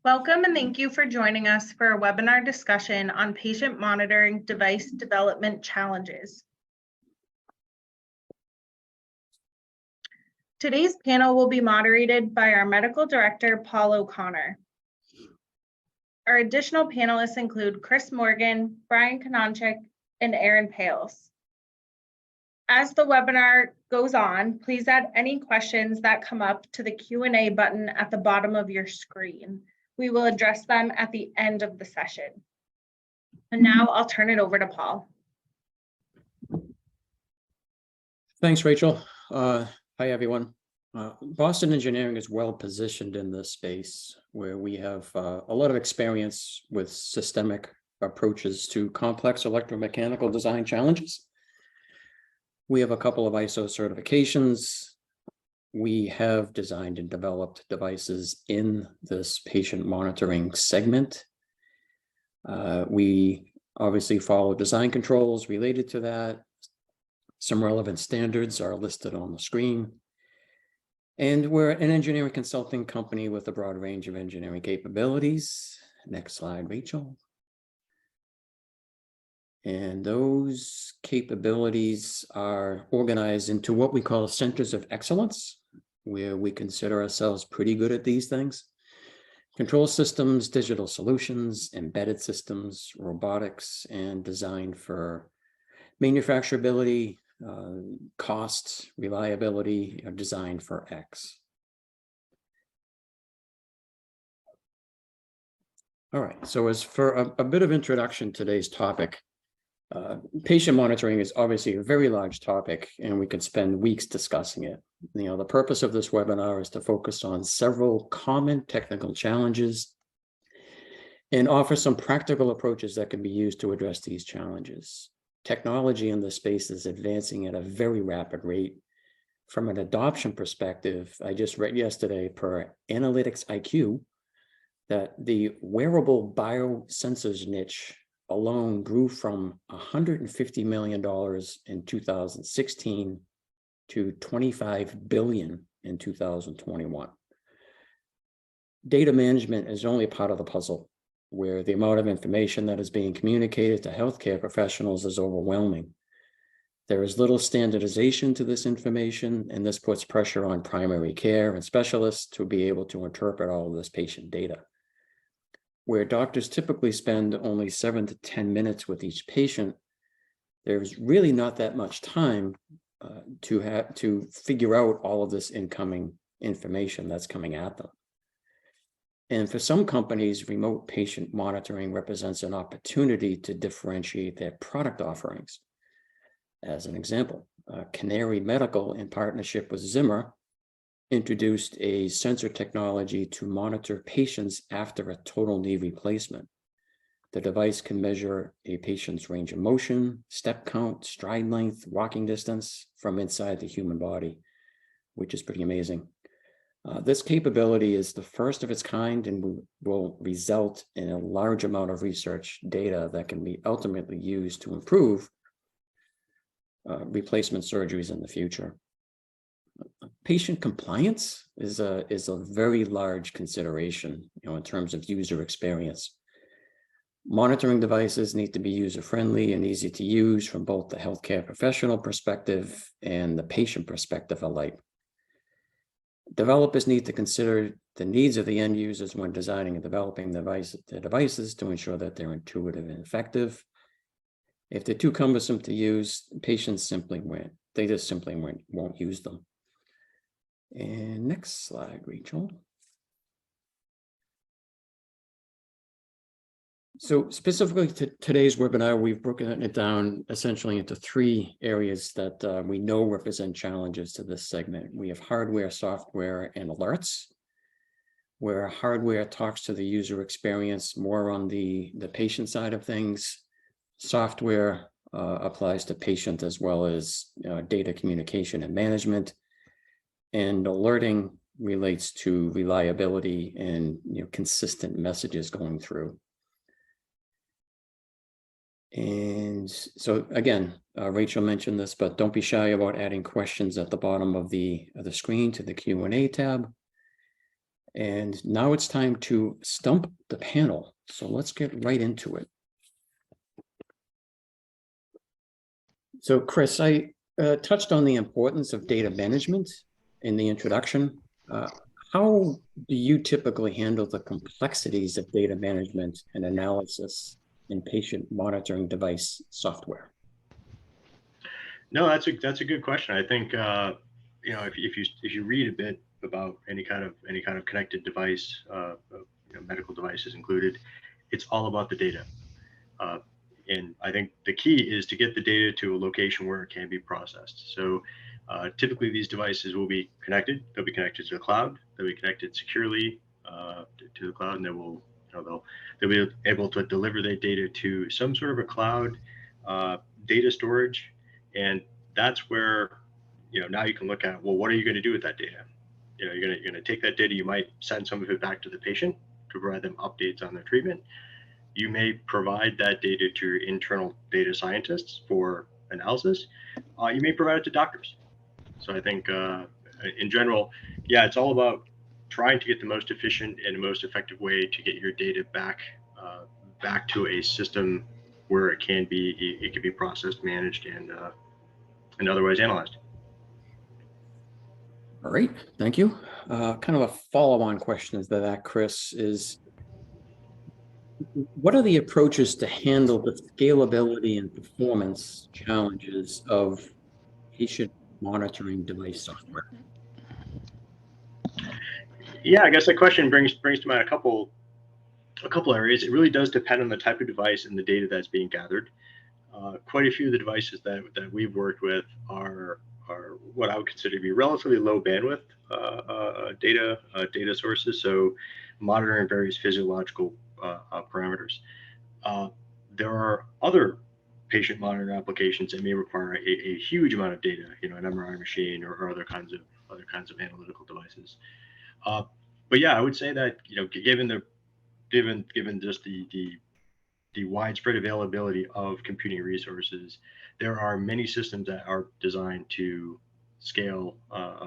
Welcome and thank you for joining us for a webinar discussion on patient monitoring device development challenges. Today's panel will be moderated by our Medical Director, Paul O'Connor. Our additional panelists include Chris Morgan, Brian Kononchik, and Aaron Pales. As the webinar goes on, please add any questions that come up to the Q&A button at the bottom of your screen. We will address them at the end of the session. And now I'll turn it over to Paul. Thanks, Rachel. Hi, everyone. Boston Engineering is well positioned in this space where we have a lot of experience with systemic approaches to complex electromechanical design challenges. We have a couple of ISO certifications. We have designed and developed devices in this patient monitoring segment. We obviously follow design controls related to that. Some relevant standards are listed on the screen. And we're an engineering consulting company with a broad range of engineering capabilities. Next slide, Rachel. And those capabilities are organized into what we call centers of excellence, where we consider ourselves pretty good at these things. Control systems, digital solutions, embedded systems, robotics, and design for manufacturability, cost, reliability, design for X. All right, so as for a bit of introduction to today's topic, patient monitoring is obviously a very large topic, and we could spend weeks discussing it. The purpose of this webinar is to focus on several common technical challenges and offer some practical approaches that can be used to address these challenges. Technology in this space is advancing at a very rapid rate. From an adoption perspective, I just read yesterday per Analytics IQ that the wearable biosensors niche alone grew from $150 million in 2016 to $25 billion in 2021. Data management is only part of the puzzle, where the amount of information that is being communicated to healthcare professionals is overwhelming. There is little standardization to this information, and this puts pressure on primary care and specialists to be able to interpret all of this patient data. Where doctors typically spend only 7 to 10 minutes with each patient, there's really not that much time to figure out all of this incoming information that's coming at them. And for some companies, remote patient monitoring represents an opportunity to differentiate their product offerings. As an example, Canary Medical, in partnership with Zimmer, introduced a sensor technology to monitor patients after a total knee replacement. The device can measure a patient's range of motion, step count, stride length, walking distance from inside the human body, which is pretty amazing. This capability is the first of its kind and will result in a large amount of research data that can be ultimately used to improve replacement surgeries in the future. Patient compliance is a very large consideration, in terms of user experience. Monitoring devices need to be user-friendly and easy to use from both the healthcare professional perspective and the patient perspective alike. Developers need to consider the needs of the end users when designing and developing the devices to ensure that they're intuitive and effective. If they're too cumbersome to use, patients simply won't use them. And next slide, Rachel. So specifically to today's webinar, we've broken it down essentially into 3 areas that we know represent challenges to this segment. We have hardware, software, and alerts, where hardware talks to the user experience more on the patient side of things. Software applies to patient as well as data communication and management. And alerting relates to reliability and consistent messages going through. And so again, Rachel mentioned this, but don't be shy about adding questions at the bottom of the screen to the Q&A tab. And now it's time to stump the panel. So let's get right into it. So Chris, I touched on the importance of data management in the introduction. How do you typically handle the complexities of data management and analysis in patient monitoring device software? No, that's a good question. I think if you read a bit about any kind of connected device, medical devices included, it's all about the data. And I think the key is to get the data to a location where it can be processed. So typically these devices will be connected. They'll be connected to the cloud. They'll be connected securely to the cloud, and they'll be able to deliver that data to some sort of a cloud data storage. And that's where now you can look at, well, what are you going to do with that data? You're going to take that data. You might send some of it back to the patient to provide them updates on their treatment. You may provide that data to your internal data scientists for analysis. You may provide it to doctors. So I think in general, it's all about trying to get the most efficient and most effective way to get your data back to a system where it can be processed, managed, and otherwise analyzed. All right, thank you. Kind of a follow-on question to that, Chris, is what are the approaches to handle the scalability and performance challenges of patient monitoring device software? Yeah, I guess that question brings to mind a couple areas. It really does depend on the type of device and the data that's being gathered. Quite a few of the devices that we've worked with are what I would consider to be relatively low bandwidth data sources. So monitoring various physiological parameters. There are other patient monitoring applications that may require a huge amount of data, an MRI machine or other kinds of analytical devices. But yeah, I would say that given just the widespread availability of computing resources, there are many systems that are designed to scale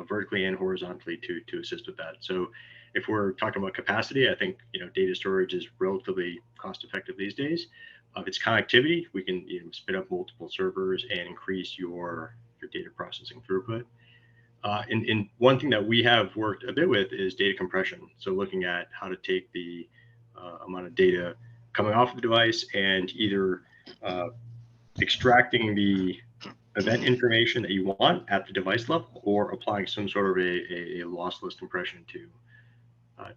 vertically and horizontally to assist with that. So if we're talking about capacity, I think data storage is relatively cost effective these days. Its connectivity, we can spin up multiple servers and increase your data processing throughput. And one thing that we have worked a bit with is data compression. So looking at how to take the amount of data coming off the device and either extracting the event information that you want at the device level, or applying some sort of a lossless compression to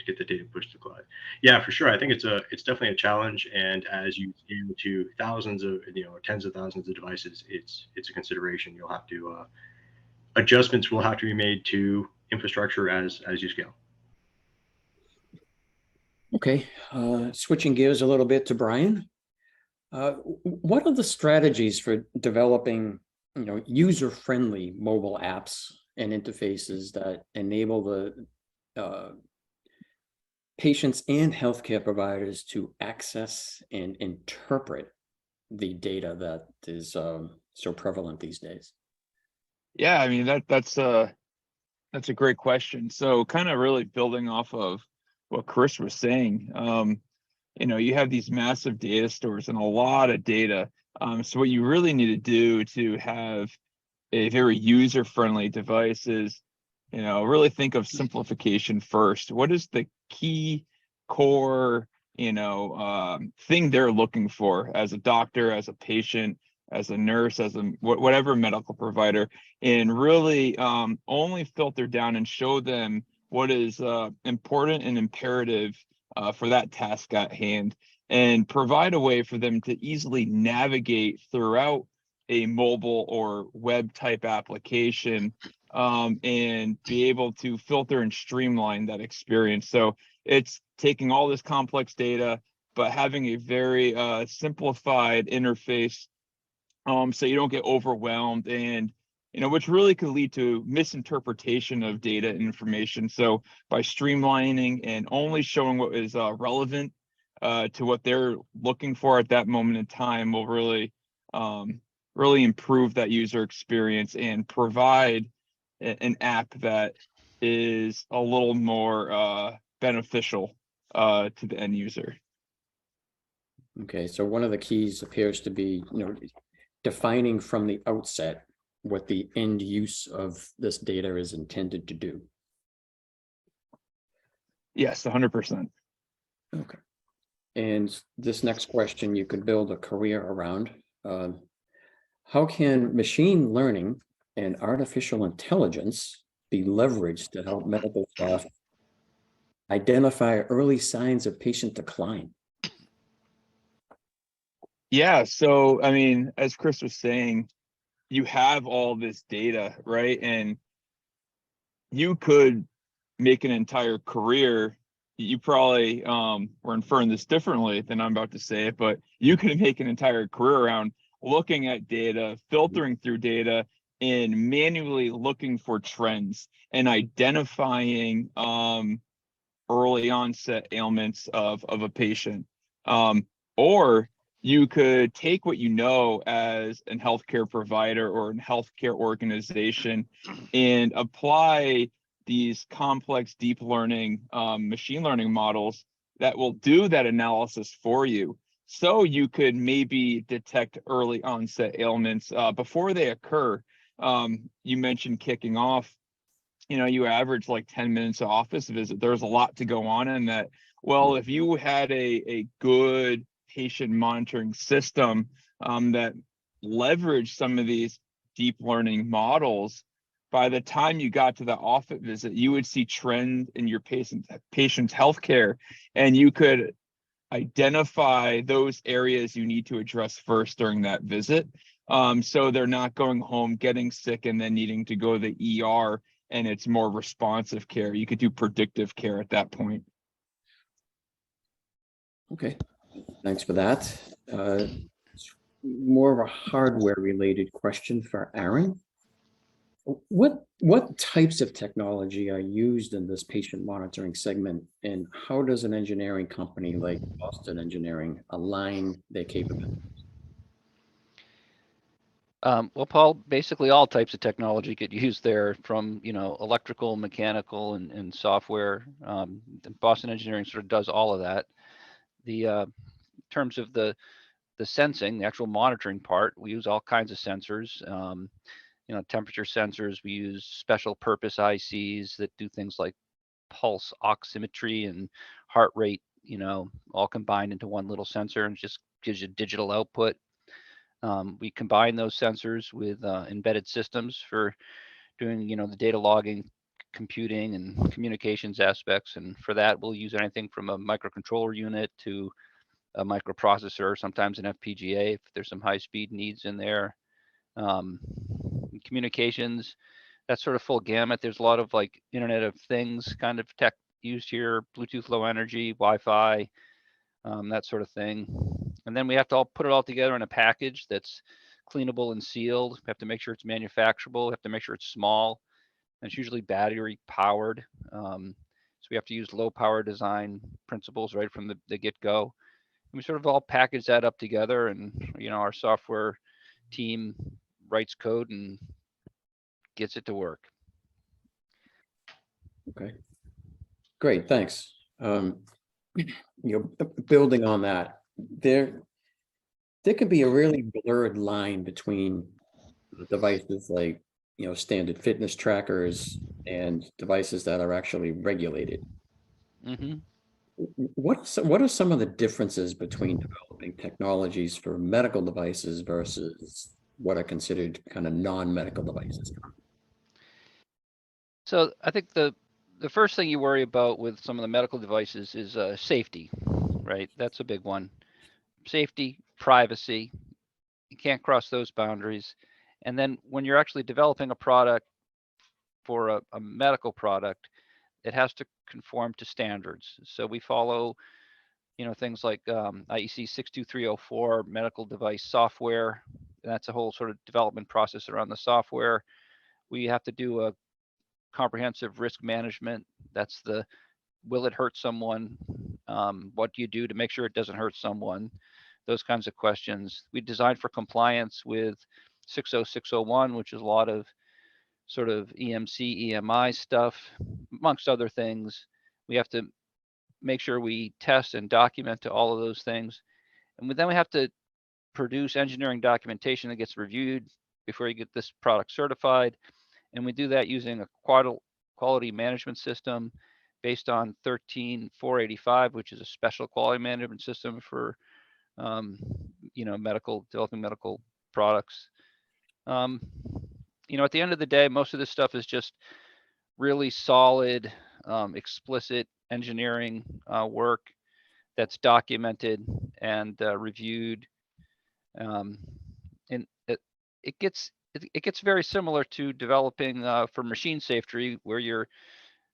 get the data pushed to the cloud. Yeah, for sure. I think it's definitely a challenge, and as you scale to thousands of tens of thousands of devices, it's a consideration. You'll have to adjustments will have to be made to infrastructure as you scale. Okay, switching gears a little bit to Brian. What are the strategies for developing, user-friendly mobile apps and interfaces that enable the patients and healthcare providers to access and interpret the data that is so prevalent these days? Yeah, I mean that's a great question. So kind of really building off of what Chris was saying, you have these massive data stores and a lot of data. So what you really need to do to have a very user-friendly device is, really think of simplification first. What is the key core, thing they're looking for as a doctor, as a patient, as a nurse, as a whatever medical provider, and really only filter down and show them what is important and imperative for that task at hand, and provide a way for them to easily navigate throughout a mobile or web type application, and be able to filter and streamline that experience. So it's taking all this complex data, but having a very simplified interface, so you don't get overwhelmed, and which really could lead to misinterpretation of data and information. So by streamlining and only showing what is relevant to what they're looking for at that moment in time, will really improve that user experience and provide an app that is a little more beneficial to the end user. Okay, so one of the keys appears to be, defining from the outset what the end use of this data is intended to do. Yes, 100%. Okay. And this next question, you could build a career around. How can machine learning and artificial intelligence be leveraged to help medical staff identify early signs of patient decline? Yeah, so I mean, as Chris was saying, you have all this data, right? And you could make an entire career. You probably were inferring this differently than I'm about to say it, but you could make an entire career around looking at data, filtering through data, and manually looking for trends and identifying early onset ailments of a patient. Or you could take what you know as a healthcare provider or a healthcare organization and apply these complex deep learning, machine learning models that will do that analysis for you. So you could maybe detect early onset ailments before they occur. You mentioned kicking off, you average like 10 minutes of office visit. There's a lot to go on in that. Well, if you had a good patient monitoring system that leveraged some of these deep learning models, by the time you got to the office visit, you would see trend in your patient's healthcare, and you could identify those areas you need to address first during that visit. So they're not going home, getting sick, and then needing to go to the ER, and it's more responsive care. You could do predictive care at that point. Okay, thanks for that. More of a hardware related question for Aaron. What types of technology are used in this patient monitoring segment, and how does an engineering company like Boston Engineering align their capabilities? Well, Paul, basically all types of technology get used there, from electrical, mechanical, and software. Boston Engineering sort of does all of that. In terms of the sensing, the actual monitoring part, we use all kinds of sensors. Temperature sensors. We use special purpose ICs that do things like pulse oximetry and heart rate. All combined into one little sensor, and just gives you digital output. We combine those sensors with embedded systems for doing, the data logging, computing, and communications aspects. And for that, we'll use anything from a microcontroller unit to a microprocessor, sometimes an FPGA if there's some high-speed needs in there. Communications, that's sort of full gamut. There's a lot of like Internet of Things kind of tech used here, Bluetooth Low Energy, Wi-Fi, that sort of thing. And then we have to all put it all together in a package that's cleanable and sealed. We have to make sure it's manufacturable. We have to make sure it's small. And it's usually battery powered. So we have to use low power design principles right from the get-go. And we sort of all package that up together, and our software team writes code and gets it to work. Okay, great, thanks. Building on that, there can be a really blurred line between devices like standard fitness trackers and devices that are actually regulated. Mm-hmm. What are some of the differences between developing technologies for medical devices versus what are considered kind of non-medical devices? So I think the first thing you worry about with some of the medical devices is safety, right? That's a big one. Safety, privacy, you can't cross those boundaries. And then when you're actually developing a product for a medical product, it has to conform to standards. So we follow, things like IEC 62304 medical device software. That's a whole sort of development process around the software. We have to do a comprehensive risk management. That's will it hurt someone? What do you do to make sure it doesn't hurt someone? Those kinds of questions. We design for compliance with 60601, which is a lot of sort of EMC, EMI stuff, amongst other things. We have to make sure we test and document to all of those things. And then we have to produce engineering documentation that gets reviewed before you get this product certified. And we do that using a quality management system based on 13485, which is a special quality management system for, developing medical products. At the end of the day, most of this stuff is just really solid, explicit engineering work that's documented and reviewed. And it gets very similar to developing for machine safety, where you're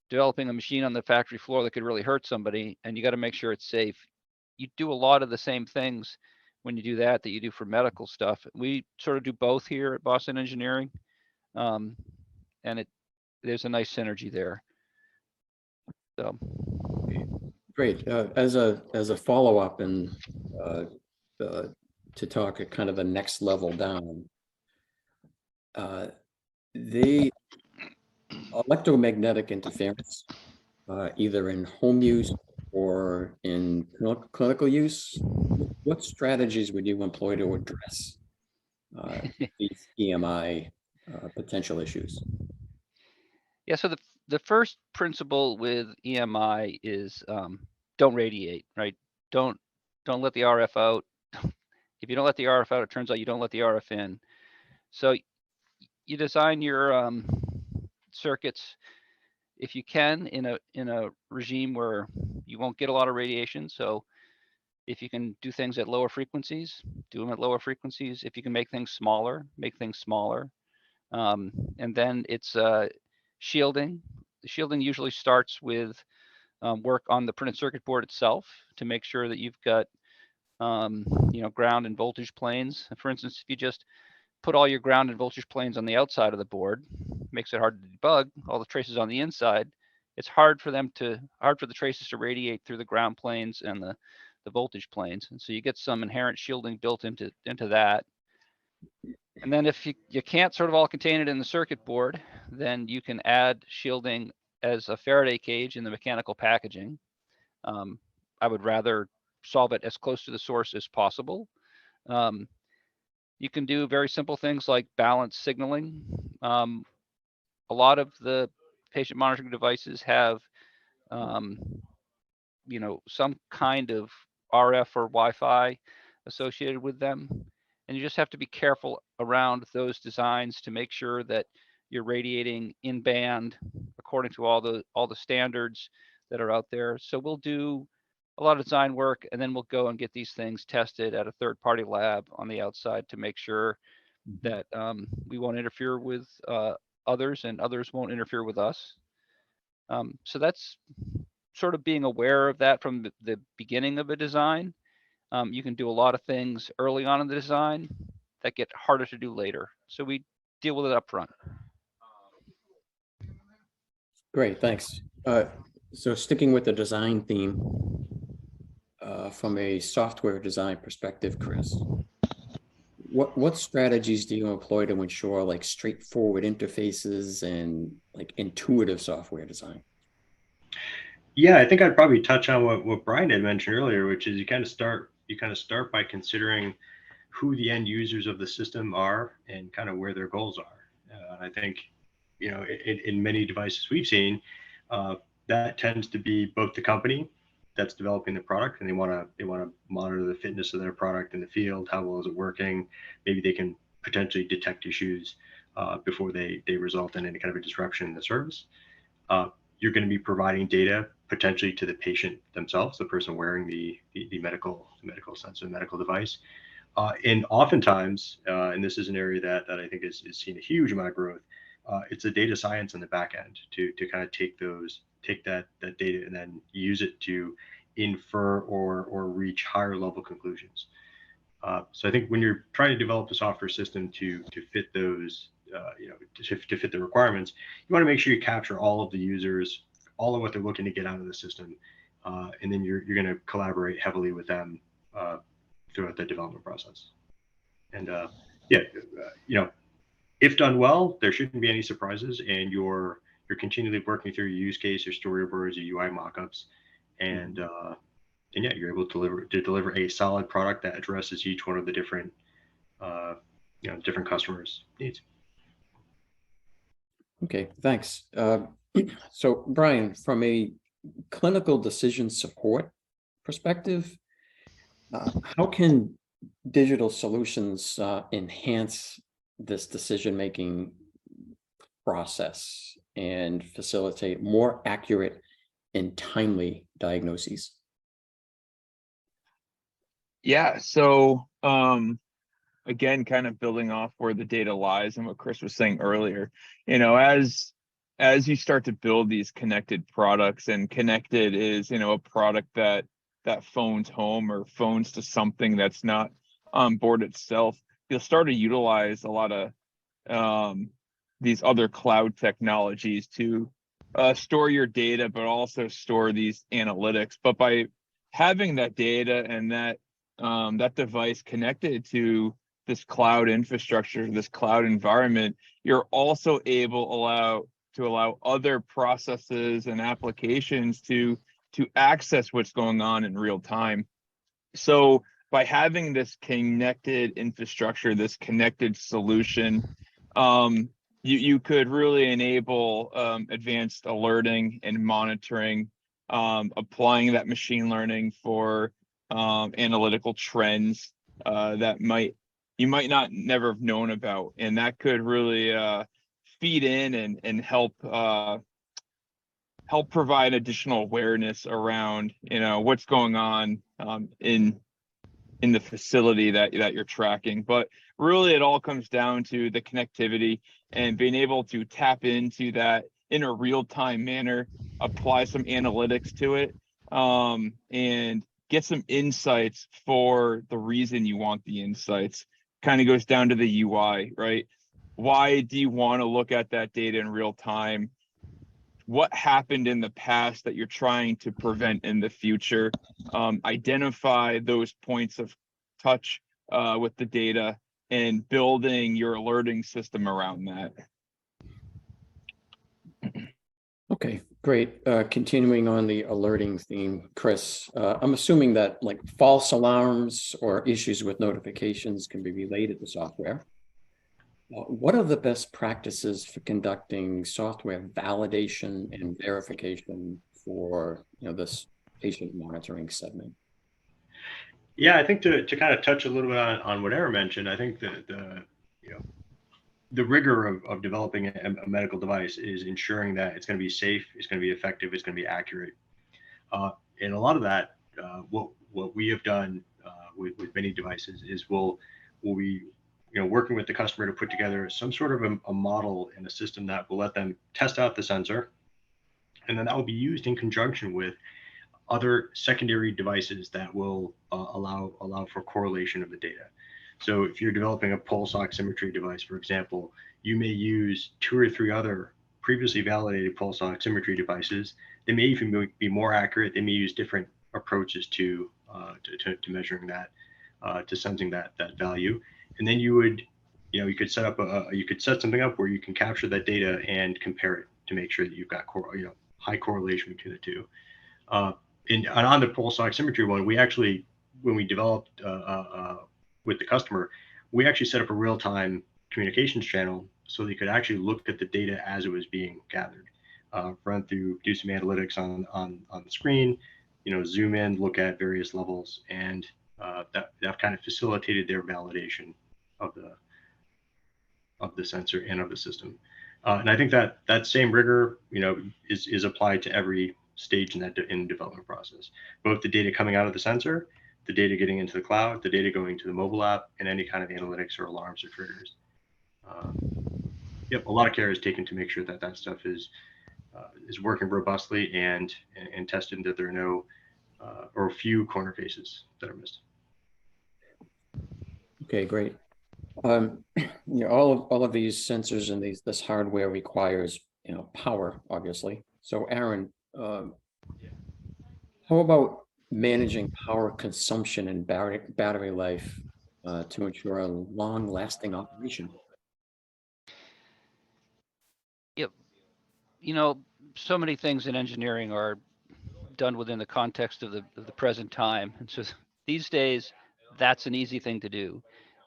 developing a machine on the factory floor that could really hurt somebody, and you got to make sure it's safe. You do a lot of the same things when you do that you do for medical stuff. We sort of do both here at Boston Engineering, and there's a nice synergy there. So. Great. As a follow-up and to talk at kind of the next level down, the electromagnetic interference, either in home use or in clinical use, what strategies would you employ to address these EMI potential issues? Yeah, so the first principle with EMI is don't radiate, right? Don't let the RF out. If you don't let the RF out, it turns out you don't let the RF in. So you design your circuits, if you can, in a regime where you won't get a lot of radiation. So if you can do things at lower frequencies, do them at lower frequencies. If you can make things smaller, make things smaller. And then it's shielding. The shielding usually starts with work on the printed circuit board itself to make sure that you've got ground and voltage planes. For instance, if you just put all your ground and voltage planes on the outside of the board, makes it hard to debug. All the traces on the inside, it's hard for the traces to radiate through the ground planes and the voltage planes. And so you get some inherent shielding built into that. And then if you can't sort of all contain it in the circuit board, then you can add shielding as a Faraday cage in the mechanical packaging. I would rather solve it as close to the source as possible. You can do very simple things like balance signaling. A lot of the patient monitoring devices have, some kind of RF or Wi-Fi associated with them. And you just have to be careful around those designs to make sure that you're radiating in band according to all the standards that are out there. So we'll do a lot of design work, and then we'll go and get these things tested at a third-party lab on the outside to make sure that we won't interfere with others, and others won't interfere with us. So that's sort of being aware of that from the beginning of a design. You can do a lot of things early on in the design that get harder to do later. So we deal with it up front. Great, thanks. So sticking with the design theme, from a software design perspective, Chris, what strategies do you employ to ensure like straightforward interfaces and like intuitive software design? Yeah, I think I'd probably touch on what Brian had mentioned earlier, which is you kind of start by considering who the end users of the system are and kind of where their goals are. I think, in many devices we've seen, that tends to be both the company that's developing the product, and they want to monitor the fitness of their product in the field. How well is it working? Maybe they can potentially detect issues before they result in any kind of a disruption in the service. You're going to be providing data potentially to the patient themselves, the person wearing the medical sensor, the medical device. And oftentimes, and this is an area that I think is seeing a huge amount of growth, it's a data science on the back end to kind of take that data and then use it to infer or reach higher level conclusions. So I think when you're trying to develop a software system to fit those, to fit the requirements, you want to make sure you capture all of the users, all of what they're looking to get out of the system, and then you're going to collaborate heavily with them throughout the development process. And if done well, there shouldn't be any surprises, and you're continually working through your use case, your storyboards, your UI mockups, and yeah, you're able to deliver a solid product that addresses each one of the different different customers' needs. Okay, thanks. So Brian, from a clinical decision support perspective, how can digital solutions enhance this decision-making process and facilitate more accurate and timely diagnoses? Yeah. So, again, kind of building off where the data lies and what Chris was saying earlier, as you start to build these connected products, and connected is, a product that phones home or phones to something that's not on board itself, you'll start to utilize a lot of these other cloud technologies to store your data, but also store these analytics. But by having that data and that device connected to this cloud infrastructure, this cloud environment, you're also able to allow other processes and applications to access what's going on in real time. So by having this connected infrastructure, this connected solution, you could really enable advanced alerting and monitoring, applying that machine learning for analytical trends that you might not never have known about, and that could really feed in and help provide additional awareness around what's going on in the facility that you're tracking. But really, it all comes down to the connectivity and being able to tap into that in a real-time manner, apply some analytics to it, and get some insights for the reason you want the insights. Kind of goes down to the UI, right? Why do you want to look at that data in real time? What happened in the past that you're trying to prevent in the future? Identify those points of touch with the data and building your alerting system around that. Okay, great. Continuing on the alerting theme, Chris, I'm assuming that like false alarms or issues with notifications can be related to software. What are the best practices for conducting software validation and verification for this patient monitoring segment? Yeah, I think to kind of touch a little bit on what Aaron mentioned, I think the rigor of developing a medical device is ensuring that it's going to be safe, it's going to be effective, it's going to be accurate. And a lot of that, what we have done with many devices is we'll be working with the customer to put together some sort of a model and a system that will let them test out the sensor, and then that will be used in conjunction with other secondary devices that will allow for correlation of the data. So if you're developing a pulse oximetry device, for example, you may use 2 or 3 other previously validated pulse oximetry devices. They may even be more accurate. They may use different approaches to measuring that, to sensing that value. And then you could set up something up where you can capture that data and compare it to make sure that you've got high correlation between the two. And on the pulse oximetry one, when we developed with the customer, we actually set up a real-time communications channel so they could actually look at the data as it was being gathered, do some analytics on the screen, zoom in, look at various levels, and that kind of facilitated their validation of the sensor and of the system. And I think that same rigor, is applied to every stage in the development process, both the data coming out of the sensor, the data getting into the cloud, the data going to the mobile app, and any kind of analytics or alarms or triggers. A lot of care is taken to make sure that stuff is working robustly and tested, that there are no or few corner cases that are missed. Okay, great. All of these sensors and this hardware requires power, obviously. So Aaron, how about managing power consumption and battery life to ensure a long-lasting operation? Yep. So many things in engineering are done within the context of the present time. And so these days, that's an easy thing to do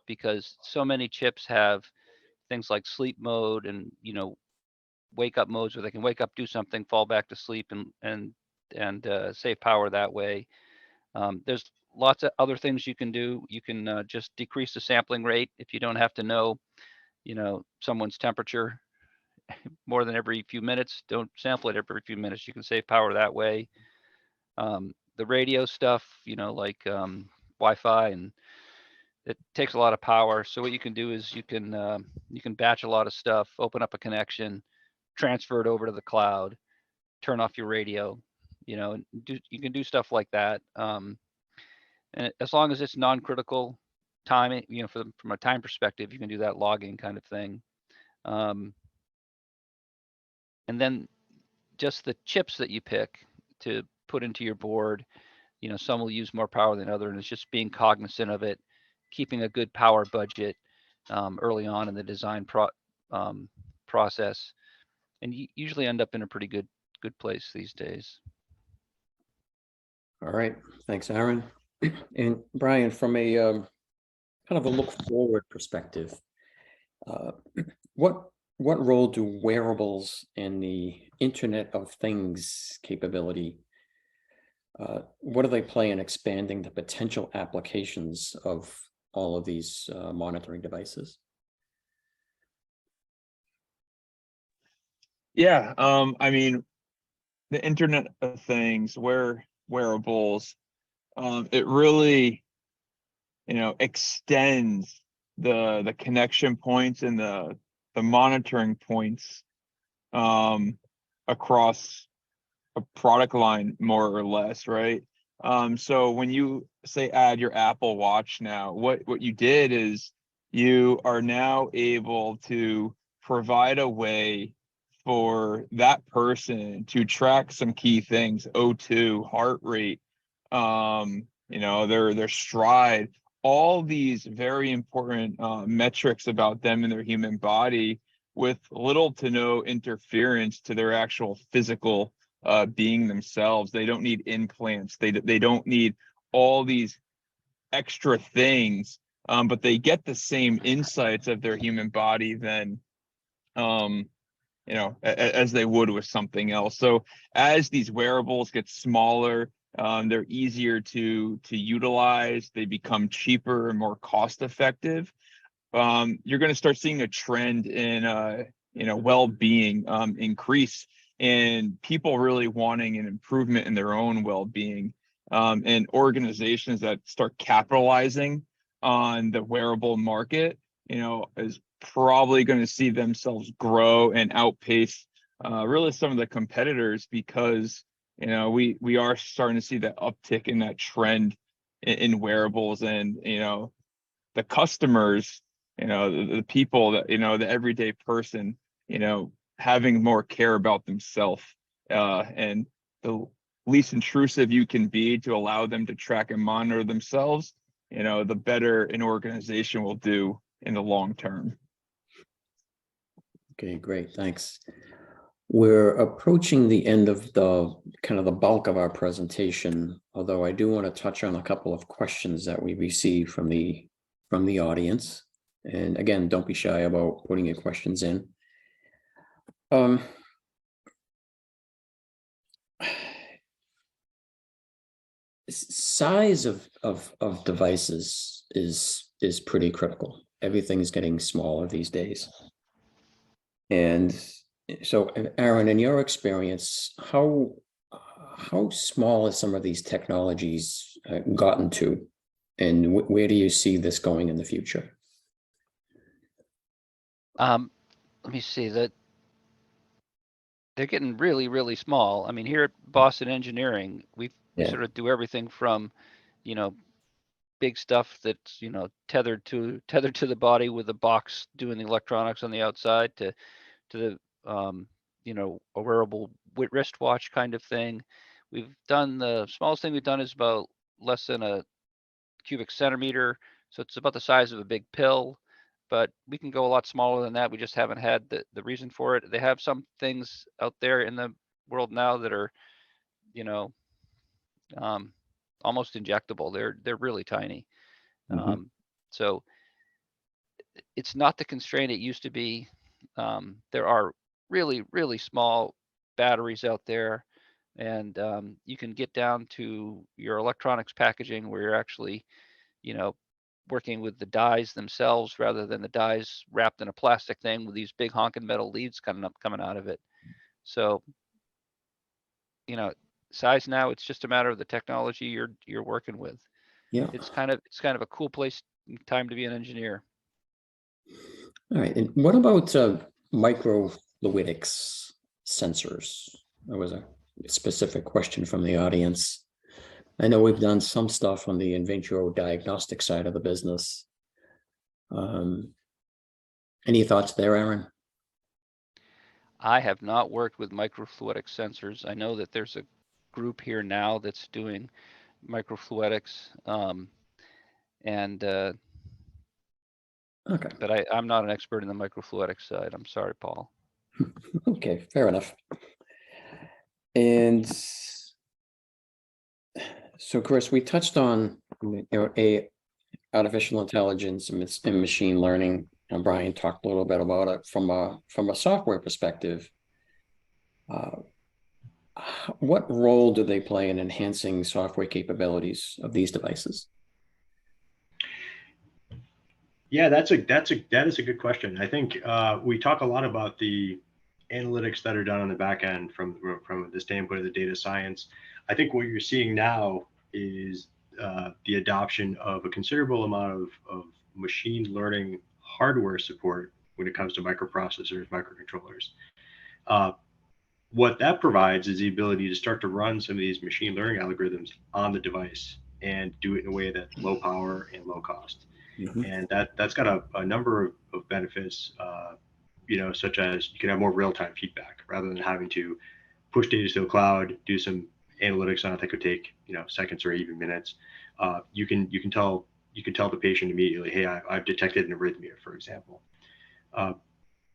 because so many chips have things like sleep mode and, wake up modes where they can wake up, do something, fall back to sleep and save power that way. There's lots of other things you can do. You can just decrease the sampling rate if you don't have to know, someone's temperature more than every few minutes. Don't sample it every few minutes. You can save power that way. The radio stuff, like Wi-Fi, and it takes a lot of power. So what you can do is you can batch a lot of stuff, open up a connection, transfer it over to the cloud, turn off your radio. You can do stuff like that. And as long as it's non-critical timing, from a time perspective, you can do that logging kind of thing. And then just the chips that you pick to put into your board, some will use more power than other, and it's just being cognizant of it, keeping a good power budget early on in the design process, and you usually end up in a pretty good place these days. All right, thanks, Aaron. And Brian, from a kind of a look forward perspective, what role do wearables and the Internet of Things capability, what do they play in expanding the potential applications of all of these monitoring devices? Yeah, I mean, the Internet of Things, wearables, it really, extends the connection points and the monitoring points across a product line, more or less, right? So when you say add your Apple Watch now, what you did is you are now able to provide a way for that person to track some key things: O2, heart rate, their stride, all these very important metrics about them and their human body, with little to no interference to their actual physical being themselves. They don't need implants. They don't need all these extra things, but they get the same insights of their human body than as they would with something else. So as these wearables get smaller, they're easier to utilize. They become cheaper and more cost effective. You're going to start seeing a trend in well-being increase, and people really wanting an improvement in their own well-being, and organizations that start capitalizing on the wearable market, is probably going to see themselves grow and outpace really some of the competitors, because we are starting to see that uptick in that trend in wearables, and the customers, the people that the everyday person, having more care about themselves, and the least intrusive you can be to allow them to track and monitor themselves, the better an organization will do in the long term. Okay, great, thanks. We're approaching the end of the kind of the bulk of our presentation, although I do want to touch on a couple of questions that we received from the audience. And again, don't be shy about putting your questions in. Size of devices is pretty critical. Everything's getting smaller these days. And so, Aaron, in your experience, how small has some of these technologies gotten to, and where do you see this going in the future? Let me see that they're getting really, really small. I mean, here at Boston Engineering, we sort of do everything from, big stuff that's, tethered to the body with a box doing the electronics on the outside, to the, a wearable wristwatch kind of thing. We've done, the smallest thing we've done is about less than a cubic centimeter. So it's about the size of a big pill, but we can go a lot smaller than that. We just haven't had the reason for it. They have some things out there in the world now that are, almost injectable. They're really tiny. Mhm. So it's not the constraint it used to be. There are really, really small batteries out there, and you can get down to your electronics packaging where you're actually, you know, working with the dies themselves rather than the dies wrapped in a plastic thing with these big honking metal leads coming out of it. So, you know, size now, it's just a matter of the technology you're working with. Yeah. It's kind of a cool place, time to be an engineer. All right. And what about microfluidics sensors? That was a specific question from the audience. I know we've done some stuff on the in vitro diagnostic side of the business. Any thoughts there, Aaron? I have not worked with microfluidic sensors. I know that there's a group here now that's doing microfluidics, and Okay. but I'm not an expert in the microfluidics side. I'm sorry, Paul. Okay, fair enough. And so, Chris, we touched on artificial intelligence and machine learning, and Brian talked a little bit about it from a software perspective. What role do they play in enhancing software capabilities of these devices? Yeah, that is a good question. I think we talk a lot about the analytics that are done on the back end from the standpoint of the data science. I think what you're seeing now is the adoption of a considerable amount of machine learning hardware support when it comes to microprocessors, microcontrollers. What that provides is the ability to start to run some of these machine learning algorithms on the device and do it in a way that's low power and low cost. Mhm. And that's got a number of benefits, such as you can have more real-time feedback rather than having to push data to the cloud, do some analytics on it that could take seconds or even minutes. You can tell the patient immediately, hey, I've detected an arrhythmia, for example.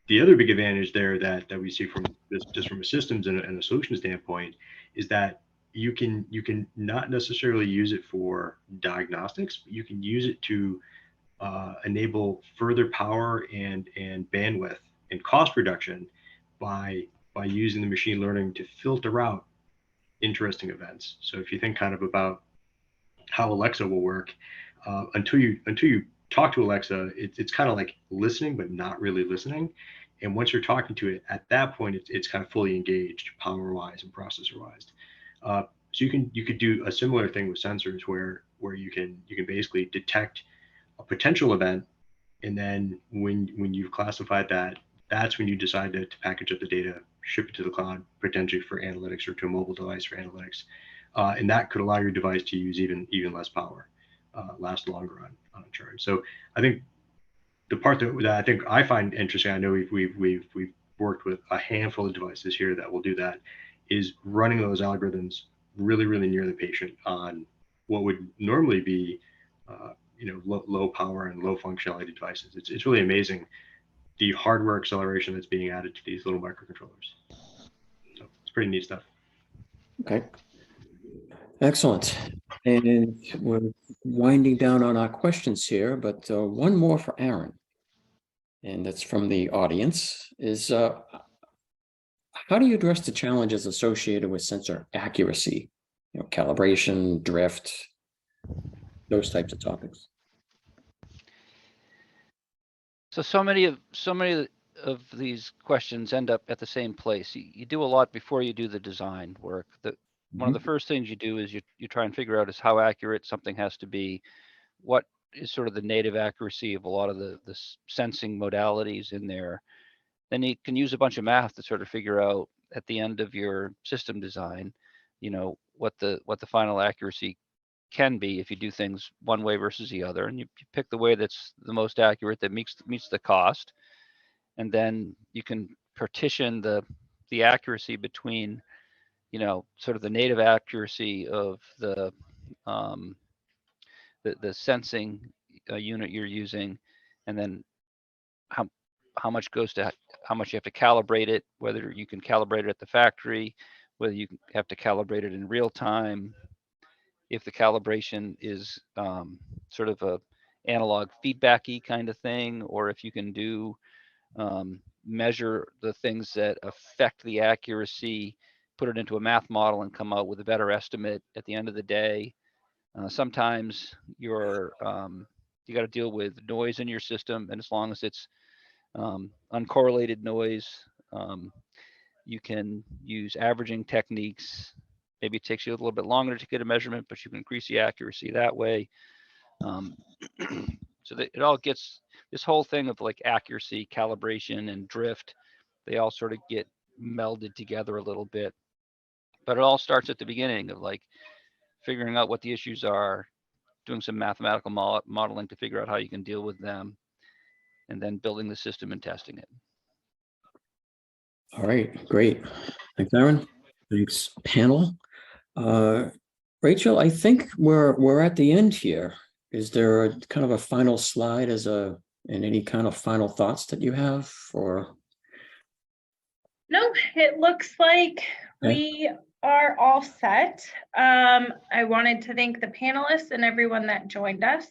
The other big advantage there that we see from this, just from a systems and a solution standpoint, is that you can not necessarily use it for diagnostics, but you can use it to enable further power and bandwidth and cost reduction by using the machine learning to filter out interesting events. So if you think kind of about how Alexa will work, until you talk to Alexa, it's kind of like listening but not really listening. And once you're talking to it, at that point, it's kind of fully engaged, power wise and processor wise. So you could do a similar thing with sensors where you can basically detect a potential event, and then when you've classified that, that's when you decide to package up the data, ship it to the cloud, potentially for analytics, or to a mobile device for analytics, and that could allow your device to use even less power, last longer on a charge. So I think the part that I think I find interesting, I know we've worked with a handful of devices here that will do that, is running those algorithms really near the patient on what would normally be low power and low functionality devices. It's really amazing the hardware acceleration that's being added to these little microcontrollers. So it's pretty neat stuff. Okay. Excellent. And we're winding down on our questions here, but one more for Aaron. And that's from the audience, is how do you address the challenges associated with sensor accuracy, calibration, drift, those types of topics? So many of these questions end up at the same place. You do a lot before you do the design work. One of the first things you do is you try and figure out is how accurate something has to be. What is sort of the native accuracy of a lot of the sensing modalities in there. Then you can use a bunch of math to sort of figure out at the end of your system design, what the final accuracy can be if you do things one way versus the other, and you pick the way that's the most accurate, that meets the cost, and then you can partition the accuracy between sort of the native accuracy of the sensing unit you're using, and then how much goes to how much you have to calibrate it, whether you can calibrate it at the factory, whether you have to calibrate it in real time, if the calibration is sort of a analog feedbacky kind of thing, or if you can do measure the things that affect the accuracy, put it into a math model and come out with a better estimate at the end of the day. Sometimes you got to deal with noise in your system, and as long as it's uncorrelated noise, you can use averaging techniques. Maybe it takes you a little bit longer to get a measurement, but you can increase the accuracy that way. So that it all gets, this whole thing of like accuracy, calibration, and drift, they all sort of get melded together a little bit. But it all starts at the beginning of like figuring out what the issues are, doing some mathematical modeling to figure out how you can deal with them, and then building the system and testing it. All right, great. Thanks, Aaron. Thanks, panel. Rachel, I think we're at the end here. Is there a kind of a final slide and any kind of final thoughts that you have, or? No, it looks like we are all set. I wanted to thank the panelists and everyone that joined us.